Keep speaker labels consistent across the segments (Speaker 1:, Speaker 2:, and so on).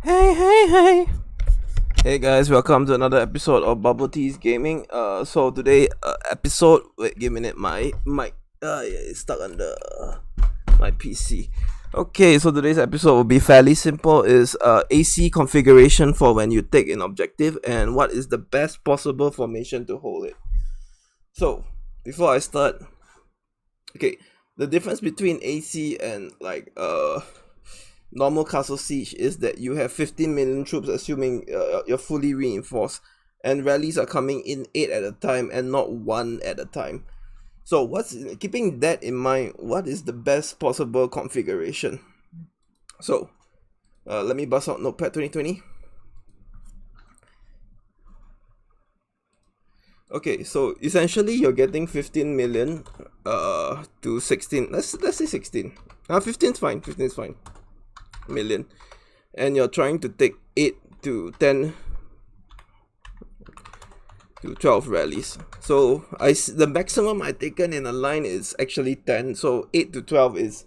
Speaker 1: Hey. Hey guys, welcome to another episode of BubbleteaS Gaming. So today episode. Wait, give me a minute. My mic. It's stuck on my PC. Okay, so today's episode will be fairly simple. Is AC configuration for when you take an objective and what is the best possible formation to hold it. So before I start, okay, the difference between AC and normal castle siege is that you have 15 million troops, assuming you're fully reinforced, and rallies are coming in 8 at a time and not 1 at a time. So keeping that in mind, what is the best possible configuration? So let me bust out Notepad 2020. Okay, so essentially you're getting 15 million to 16. Let's say 16. 15 is fine. 15 is fine. Million, and you're trying to take 8 to 10 to 12 rallies. So the maximum I taken in a line is actually 10. So 8 to 12 is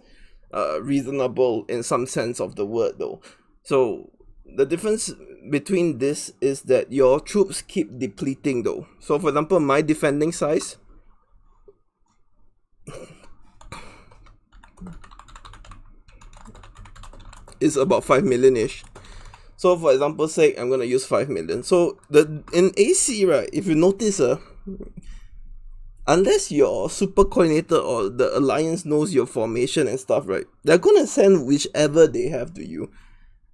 Speaker 1: reasonable in some sense of the word, though. So the difference between this is that your troops keep depleting, though. So for example, my defending size is about 5 million-ish. So for example's sake, I'm gonna use 5 million. So in AC, right, if you notice, unless your super coordinator or the alliance knows your formation and stuff, right, they're gonna send whichever they have to you,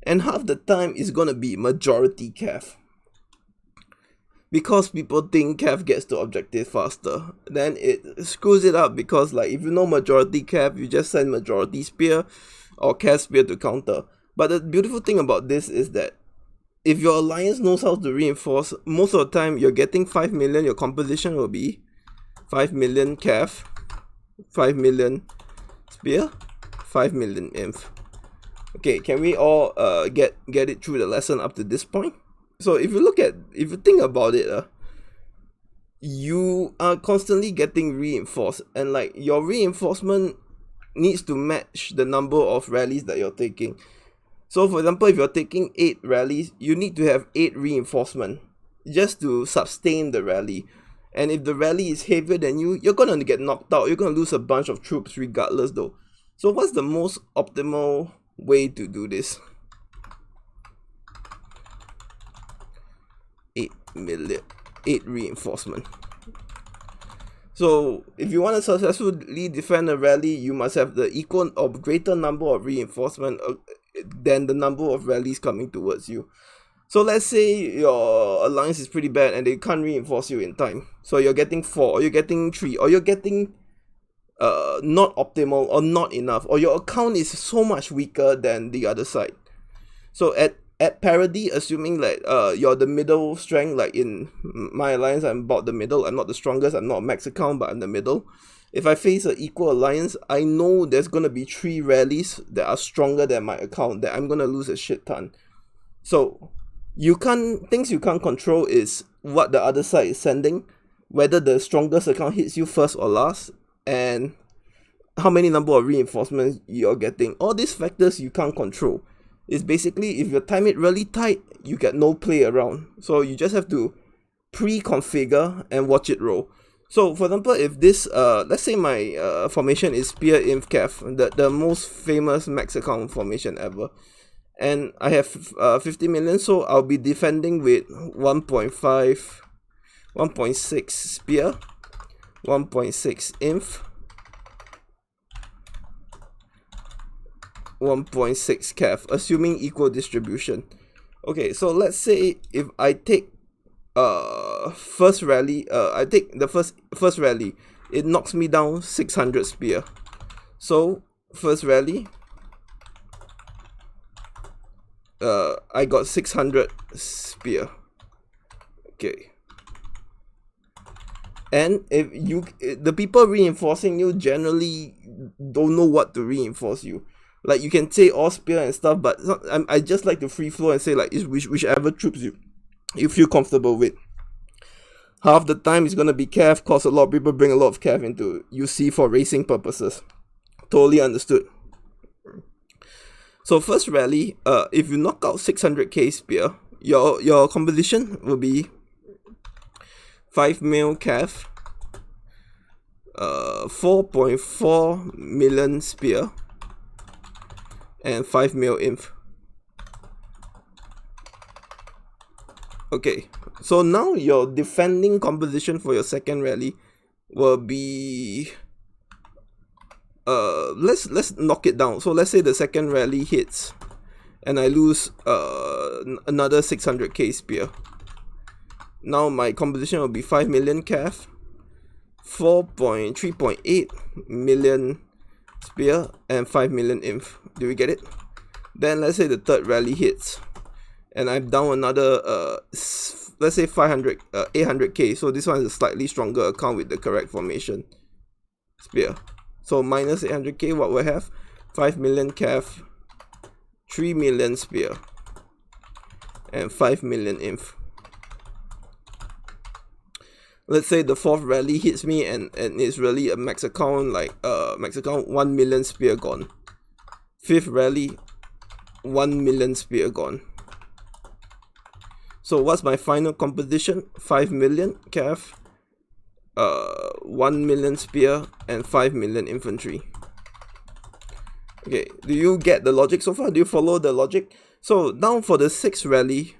Speaker 1: and half the time it's gonna be majority cav, because people think cav gets to objective faster. Then it screws it up, because like if you know majority cav, you just send majority spear or cav spear to counter. But the beautiful thing about this is that if your alliance knows how to reinforce, most of the time you're getting 5 million, your composition will be 5 million cav, 5 million spear, 5 million inf. Okay, can we all get it through the lesson up to this point? So if you think about it, you are constantly getting reinforced, and like your reinforcement needs to match the number of rallies that you're taking. So for example, if you're taking 8 rallies, you need to have 8 reinforcement just to sustain the rally. And if the rally is heavier than you, you're gonna get knocked out. You're gonna lose a bunch of troops regardless, though. So what's the most optimal way to do this? 8 million, 8 reinforcement. So if you want to successfully defend a rally, you must have the equal or greater number of reinforcement than the number of rallies coming towards you. So let's say your alliance is pretty bad and they can't reinforce you in time. So you're getting 4, or you're getting 3, or you're getting not optimal or not enough, or your account is so much weaker than the other side. So at parity, assuming like you're the middle strength, like in my alliance, I'm about the middle. I'm not the strongest, I'm not max account, but I'm the middle. If I face an equal alliance, I know there's gonna be 3 rallies that are stronger than my account that I'm gonna lose a shit ton. So things you can't control is what the other side is sending, whether the strongest account hits you first or last, and how many number of reinforcements you're getting. All these factors you can't control. It's basically, if you time it really tight, you get no play around. So you just have to pre-configure and watch it roll. So for example, if this let's say my formation is spear inf cav, the most famous max account formation ever, and I have 50 million, so I'll be defending with 1.5, 1.6 spear, 1.6 inf, 1.6 cav, assuming equal distribution. Okay, so let's say if I take first rally, I take the first rally, it knocks me down 600 spear. So first rally, I got 600 spear. Okay, and if the people reinforcing you generally don't know what to reinforce you. Like you can say all spear and stuff, but I just like to free flow and say like whichever troops you feel comfortable with. Half the time it's gonna be cav, cause a lot of people bring a lot of cav into UC for racing purposes. Totally understood. So first rally, if you knock out 600k spear, your composition will be 5 mil calf, 4.4 million spear, and 5 mil inf. Okay, so now your defending composition for your second rally will be let's knock it down. So let's say the second rally hits and I lose another 600k spear. Now my composition will be 5 million calf, 3.8 million spear, and 5 million inf. Do we get it? Then let's say the third rally hits and I'm down another let's say 800k. So this one is a slightly stronger account with the correct formation spear. So minus 800k, what we have? 5 million calf, 3 million spear, and 5 million inf. Let's say the fourth rally hits me and it's really a max account, like max account 1 million spear gone. Fifth rally, 1 million spear gone. So what's my final composition? 5 million calf, 1 million spear, and 5 million infantry. Okay, do you get the logic so far? Do you follow the logic? So now for the sixth rally,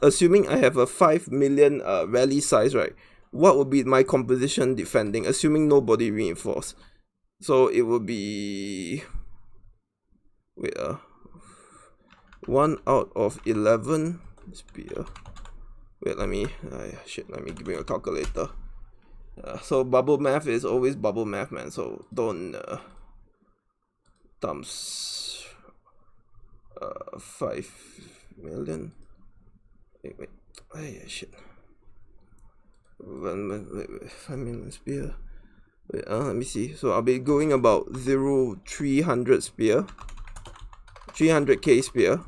Speaker 1: assuming I have a 5 million rally size, right? What would be my composition defending, assuming nobody reinforce? So it will be 1 out of 11 spear. Wait, let me give me a calculator. So bubble math is always bubble math, man. So don't times 5 million. Wait. Shit. 5 million spear. Wait, let me see. So I'll be going about 300 spear, 300k spear,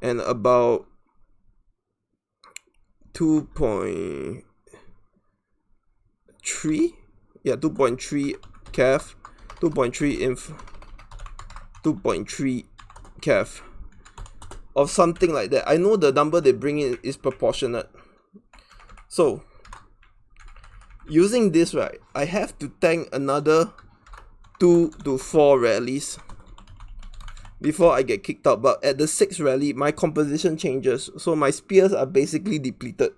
Speaker 1: and about 2.3 calf, 2.3 inf, 2.3 calf, or something like that. I know the number they bring in is proportionate. So using this, right, I have to tank another 2 to 4 rallies before I get kicked out. But at the 6th rally, my composition changes, so my spears are basically depleted.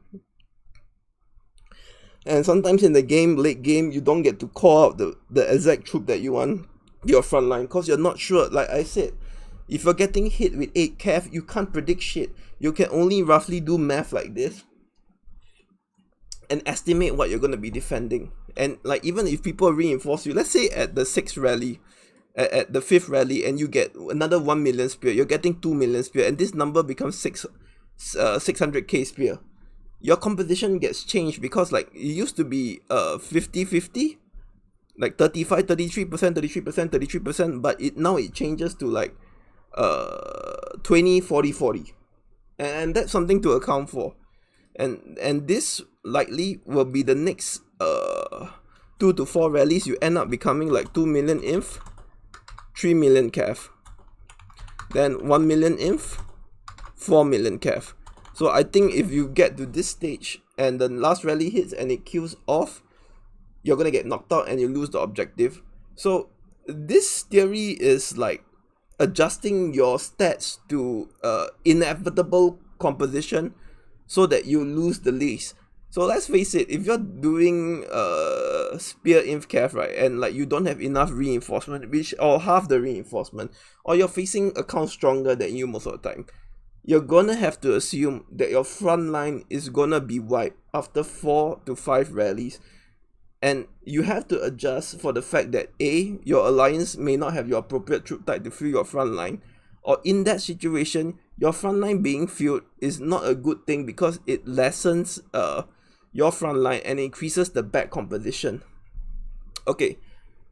Speaker 1: And sometimes in the game, late game, you don't get to call out the exact troop that you want your front line, because you're not sure. Like I said, if you're getting hit with 8 calf, you can't predict shit. You can only roughly do math like this and estimate what you're going to be defending. And like, even if people reinforce you, let's say at the 6th rally, at the 5th rally, and you get another 1 million spear, you're getting 2 million spear, and this number becomes 600k spear. Your composition gets changed, because like it used to be 50-50, like 33%, but now it changes to like 20-40-40, and that's something to account for. And this likely will be the next 2 to 4 rallies. You end up becoming like 2 million inf, 3 million calf, then 1 million inf, 4 million calf. So I think if you get to this stage and the last rally hits and it kills off, you're gonna get knocked out and you lose the objective. So this theory is like adjusting your stats to inevitable composition so that you lose the least. So let's face it, if you're doing spear inf calf, right, and like you don't have enough reinforcement, or half the reinforcement, or you're facing accounts stronger than you most of the time, you're gonna have to assume that your front line is gonna be wiped after 4 to 5 rallies. And you have to adjust for the fact that A, your alliance may not have your appropriate troop type to fill your front line, or in that situation, your front line being filled is not a good thing, because it lessens your front line and increases the back composition. Okay,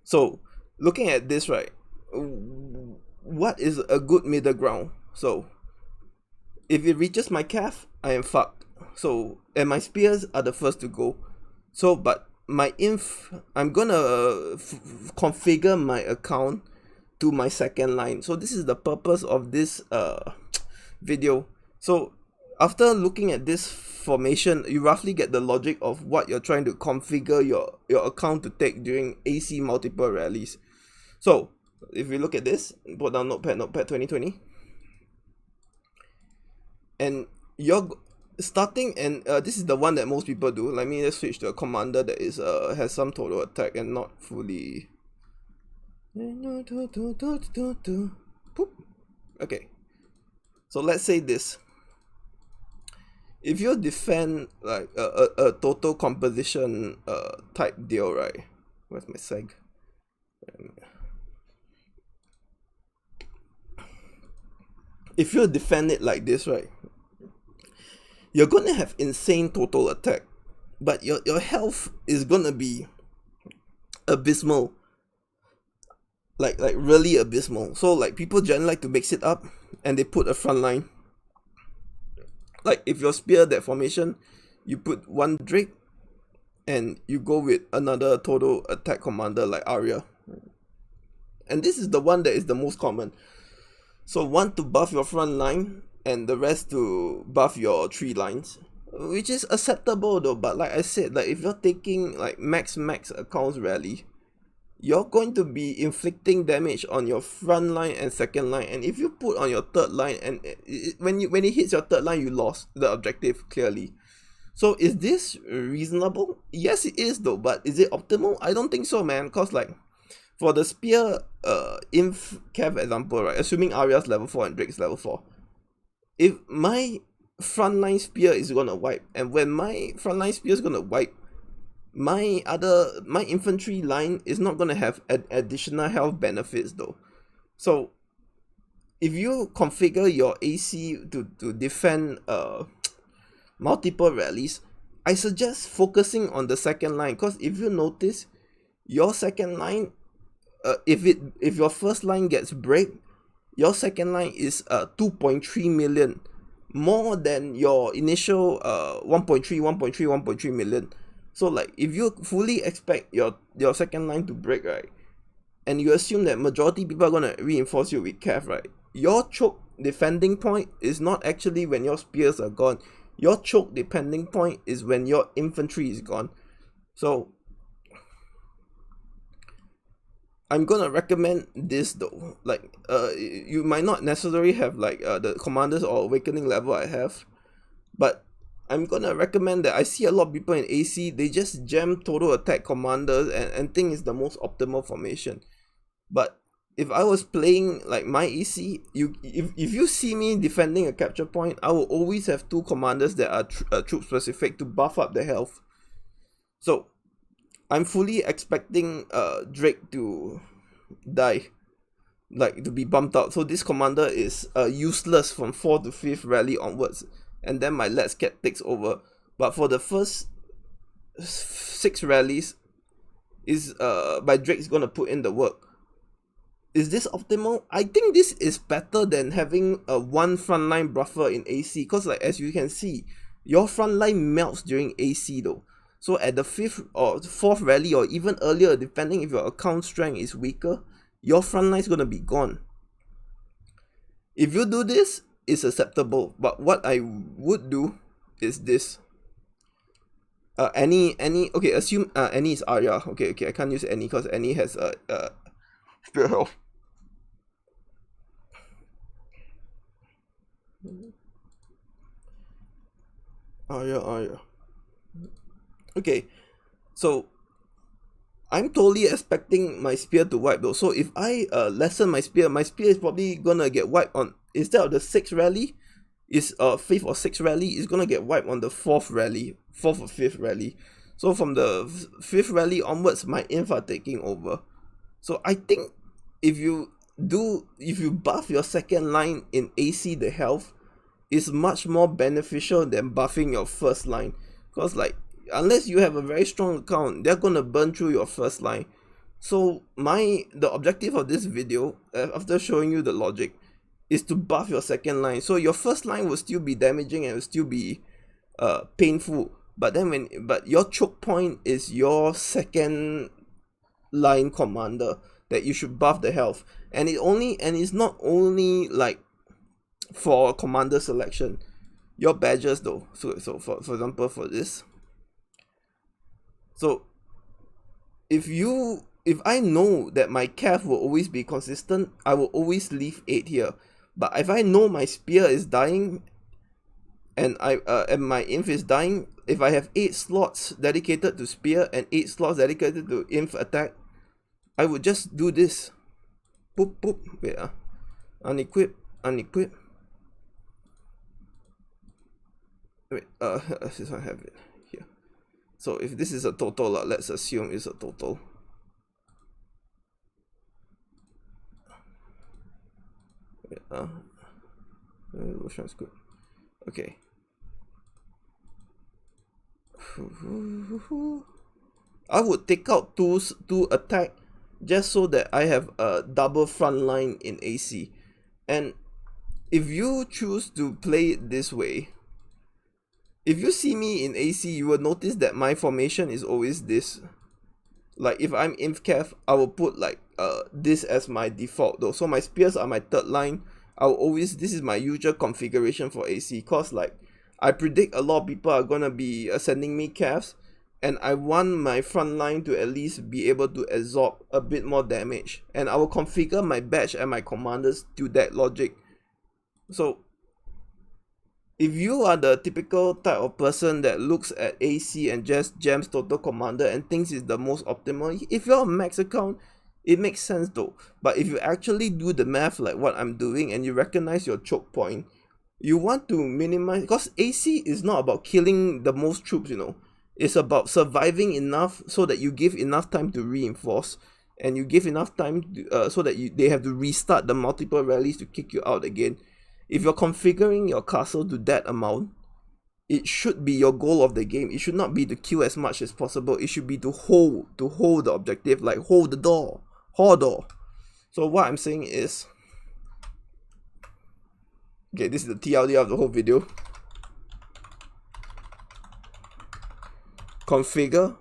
Speaker 1: so looking at this, right, what is a good middle ground? So if it reaches my calf, I am fucked. So, and my spears are the first to go. So, but my inf, I'm gonna configure my account to my second line. So this is the purpose of this video. So after looking at this formation, you roughly get the logic of what you're trying to configure your account to take during AC multiple rallies. So if we look at this, put down notepad 2020, and you're starting, and this is the one that most people do. Let me just switch to a commander that is has some total attack and not fully. Okay, so let's say this. If you defend like a total composition type deal, right? Where's my seg? If you defend it like this, right, you're gonna have insane total attack, but your health is gonna be abysmal. Like really abysmal. So like people generally like to mix it up and they put a front line. Like if your spear that formation, you put one Drake and you go with another total attack commander like Arya. And this is the one that is the most common. So one to buff your front line and the rest to buff your 3 lines, which is acceptable though. But like I said, like if you're taking like max accounts rally, you're going to be inflicting damage on your front line and second line, and if you put on your third line, and when it hits your third line, you lost the objective clearly. So is this reasonable? Yes, it is though, but is it optimal? I don't think so, man. Cause like for the spear inf cav example, right, assuming Arya's level 4 and Drake's level 4, if my frontline spear is gonna wipe, and when my frontline spear is gonna wipe, my infantry line is not gonna have additional health benefits though. So if you configure your AC to defend multiple rallies, I suggest focusing on the second line, because if you notice, your second line, if your first line gets break, your second line is 2.3 million more than your initial 1.3 million. So like if you fully expect your second line to break, right, and you assume that majority people are gonna reinforce you with cav, right, your choke defending point is not actually when your spears are gone. Your choke defending point is when your infantry is gone. So I'm gonna recommend this though. Like you might not necessarily have like the commanders or awakening level I have, but I'm gonna recommend that. I see a lot of people in AC, they just jam total attack commanders and think it's the most optimal formation. But if I was playing like my AC, if you see me defending a capture point, I will always have 2 commanders that are troop specific to buff up the health. So I'm fully expecting Drake to die, like to be bumped out. So this commander is useless from 4th to 5th rally onwards, and then my Let's Cat takes over. But for the first 6 rallies, is my Drake's gonna put in the work. Is this optimal? I think this is better than having a 1 frontline buffer in AC, because like as you can see, your frontline melts during AC though. So at the 5th or 4th rally, or even earlier, depending if your account strength is weaker, your frontline is gonna be gone. If you do this, it's acceptable. But what I would do is this. Any okay, assume any is Arya. Okay, I can't use any because any has spear health. Arya. Okay, so I'm totally expecting my spear to wipe though. So if I lessen my spear is probably gonna get wiped on, instead of the 6th rally, is 5th or 6th rally, is gonna get wiped on the 4th rally, 4th or 5th rally. So from the 5th rally onwards, my inf are taking over. So I think if you buff your second line in AC, the health is much more beneficial than buffing your first line, because like unless you have a very strong account, they're gonna burn through your first line. So the objective of this video, after showing you the logic, is to buff your second line. So your first line will still be damaging and will still be painful, but then but your choke point is your second line commander that you should buff the health. and it's not only like for commander selection. Your badges though, so for example for this, so if I know that my cav will always be consistent, I will always leave 8 here. But if I know my spear is dying and and my inf is dying, if I have 8 slots dedicated to spear and 8 slots dedicated to inf attack, I would just do this. Boop boop. Wait, unequip. Wait, this one have it here. So if this is a total, let's assume it's a total. Wait, which one's good? Okay. I would take out two attack just so that I have a double front line in AC. And if you choose to play it this way, if you see me in AC, you will notice that my formation is always this. Like if I'm inf cav, I will put like this as my default though. So my spears are my third line. This is my usual configuration for AC, cause like I predict a lot of people are gonna be sending me cavs, and I want my front line to at least be able to absorb a bit more damage, and I will configure my badge and my commanders to that logic. So if you are the typical type of person that looks at AC and just jams total commander and thinks it's the most optimal, if you're a max account, it makes sense though. But if you actually do the math like what I'm doing and you recognize your choke point, you want to minimize, because AC is not about killing the most troops, you know. It's about surviving enough so that you give enough time to reinforce, and you give enough time to, so that they have to restart the multiple rallies to kick you out again. If you're configuring your castle to that amount, it should be your goal of the game. It should not be to kill as much as possible. It should be to hold the objective, like hold the door. So what I'm saying is, okay, this is the TLD of the whole video. Configure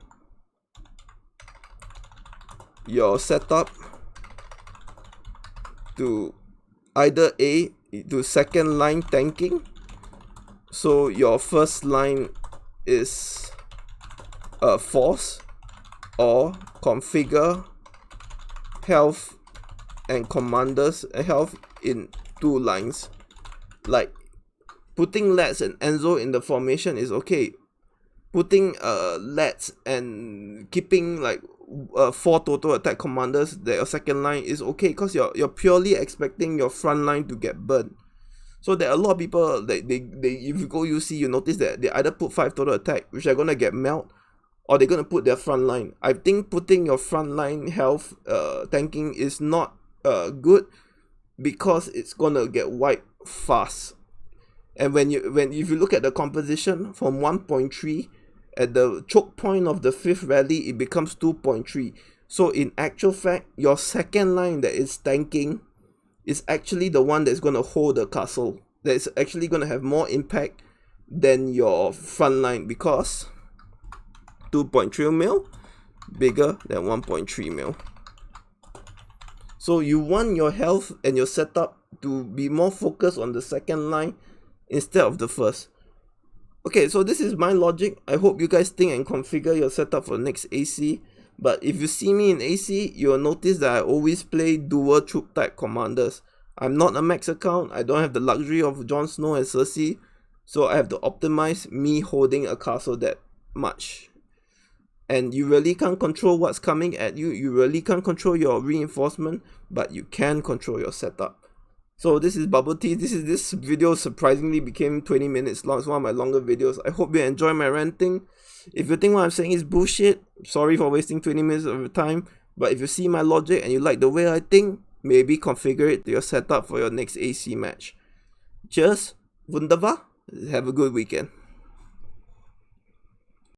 Speaker 1: your setup to either to second line tanking, so your first line is force, or configure health and commanders health in 2 lines. Like putting Let's and Enzo in the formation is okay. Putting Let's and keeping like 4 total attack commanders that your second line is okay, because you're purely expecting your front line to get burned. So there are a lot of people that they if you go UC, you notice that they either put 5 total attack, which are gonna get melt, or they're gonna put their front line. I think putting your front line health tanking is not good, because it's gonna get wiped fast. And if you look at the composition from 1.3, at the choke point of the 5th rally, it becomes 2.3. So in actual fact, your second line that is tanking is actually the one that's going to hold the castle. That's actually going to have more impact than your front line, because 2.3 mil bigger than 1.3 mil. So you want your health and your setup to be more focused on the second line instead of the first. Okay, so this is my logic. I hope you guys think and configure your setup for next AC. But if you see me in AC, you'll notice that I always play dual troop type commanders. I'm not a max account. I don't have the luxury of Jon Snow and Cersei, so I have to optimize me holding a castle that much. And you really can't control what's coming at you. You really can't control your reinforcement, but you can control your setup. So this is BubbleteaS. This video surprisingly became 20 minutes long. It's one of my longer videos. I hope you enjoy my ranting. If you think what I'm saying is bullshit, sorry for wasting 20 minutes of your time. But if you see my logic and you like the way I think, maybe configure it to your setup for your next AC match. Cheers, wunderbar. Have a good weekend.